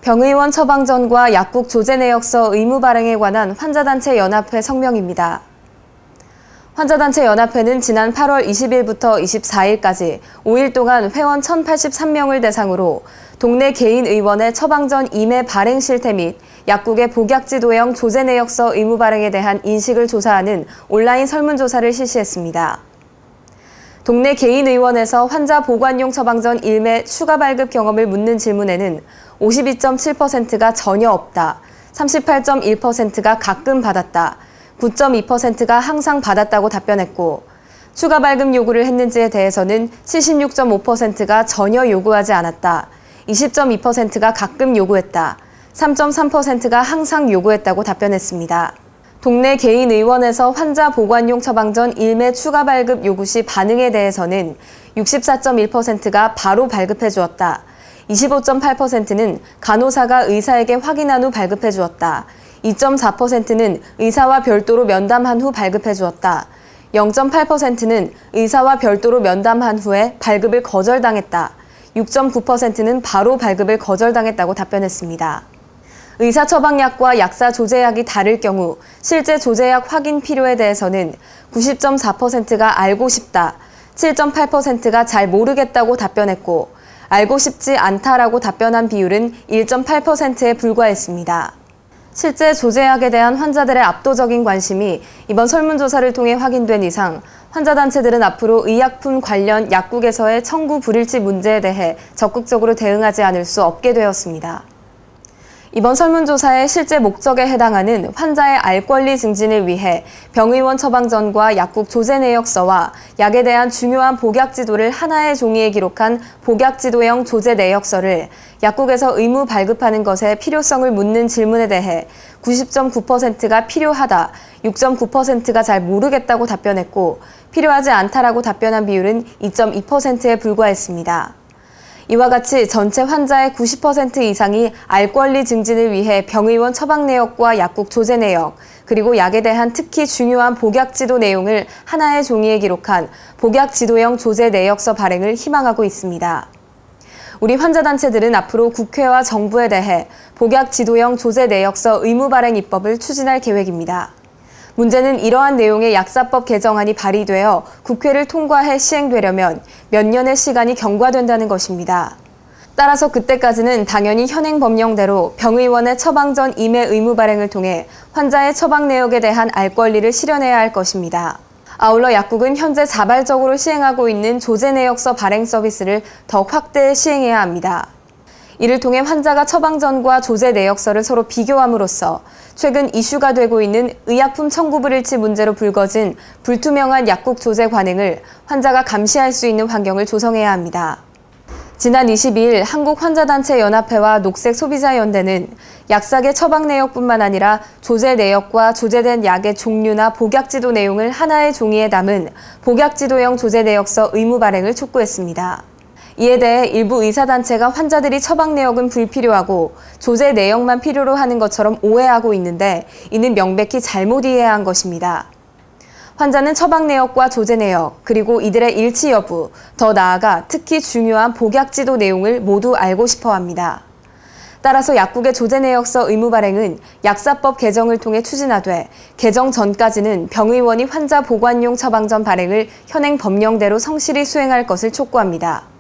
병의원 처방전과 약국 조제 내역서 의무 발행에 관한 환자단체 연합회 성명입니다. 환자단체 연합회는 지난 8월 20일부터 24일까지 5일 동안 회원 1,083명을 대상으로 동네 개인 의원의 처방전 임해 발행 실태 및 약국의 복약지도형 조제 내역서 의무 발행에 대한 인식을 조사하는 온라인 설문조사를 실시했습니다. 동네 개인 의원에서 환자 보관용 처방전 일매 추가 발급 경험을 묻는 질문에는 52.7%가 전혀 없다, 38.1%가 가끔 받았다, 9.2%가 항상 받았다고 답변했고, 추가 발급 요구를 했는지에 대해서는 76.5%가 전혀 요구하지 않았다, 20.2%가 가끔 요구했다, 3.3%가 항상 요구했다고 답변했습니다. 동네 개인 의원에서 환자 보관용 처방전 일매 추가 발급 요구 시 반응에 대해서는 64.1%가 바로 발급해 주었다, 25.8%는 간호사가 의사에게 확인한 후 발급해 주었다, 2.4%는 의사와 별도로 면담한 후 발급해 주었다, 0.8%는 의사와 별도로 면담한 후에 발급을 거절당했다, 6.9%는 바로 발급을 거절당했다고 답변했습니다. 의사 처방약과 약사 조제약이 다를 경우 실제 조제약 확인 필요에 대해서는 90.4%가 알고 싶다, 7.8%가 잘 모르겠다고 답변했고, 알고 싶지 않다라고 답변한 비율은 1.8%에 불과했습니다. 실제 조제약에 대한 환자들의 압도적인 관심이 이번 설문조사를 통해 확인된 이상 환자단체들은 앞으로 의약품 관련 약국에서의 청구 불일치 문제에 대해 적극적으로 대응하지 않을 수 없게 되었습니다. 이번 설문조사의 실제 목적에 해당하는 환자의 알 권리 증진을 위해 병의원 처방전과 약국 조제 내역서와 약에 대한 중요한 복약 지도를 하나의 종이에 기록한 복약지도형 조제 내역서를 약국에서 의무 발급하는 것의 필요성을 묻는 질문에 대해 90.9%가 필요하다, 6.9%가 잘 모르겠다고 답변했고, 필요하지 않다라고 답변한 비율은 2.2%에 불과했습니다. 이와 같이 전체 환자의 90% 이상이 알 권리 증진을 위해 병의원 처방 내역과 약국 조제 내역, 그리고 약에 대한 특히 중요한 복약 지도 내용을 하나의 종이에 기록한 복약 지도형 조제 내역서 발행을 희망하고 있습니다. 우리 환자단체들은 앞으로 국회와 정부에 대해 복약 지도형 조제 내역서 의무 발행 입법을 추진할 계획입니다. 문제는 이러한 내용의 약사법 개정안이 발의되어 국회를 통과해 시행되려면 몇 년의 시간이 경과된다는 것입니다. 따라서 그때까지는 당연히 현행 법령대로 병의원의 처방전 임해 의무 발행을 통해 환자의 처방 내역에 대한 알 권리를 실현해야 할 것입니다. 아울러 약국은 현재 자발적으로 시행하고 있는 조제 내역서 발행 서비스를 더욱 확대해 시행해야 합니다. 이를 통해 환자가 처방전과 조제 내역서를 서로 비교함으로써 최근 이슈가 되고 있는 의약품 청구 불일치 문제로 불거진 불투명한 약국 조제 관행을 환자가 감시할 수 있는 환경을 조성해야 합니다. 지난 22일 한국환자단체연합회와 녹색소비자연대는 약사계 처방 내역뿐만 아니라 조제 내역과 조제된 약의 종류나 복약지도 내용을 하나의 종이에 담은 복약지도형 조제 내역서 의무 발행을 촉구했습니다. 이에 대해 일부 의사단체가 환자들이 처방 내역은 불필요하고 조제 내역만 필요로 하는 것처럼 오해하고 있는데 이는 명백히 잘못 이해한 것입니다. 환자는 처방 내역과 조제 내역, 그리고 이들의 일치 여부, 더 나아가 특히 중요한 복약지도 내용을 모두 알고 싶어 합니다. 따라서 약국의 조제 내역서 의무 발행은 약사법 개정을 통해 추진하되 개정 전까지는 병의원이 환자 보관용 처방전 발행을 현행 법령대로 성실히 수행할 것을 촉구합니다.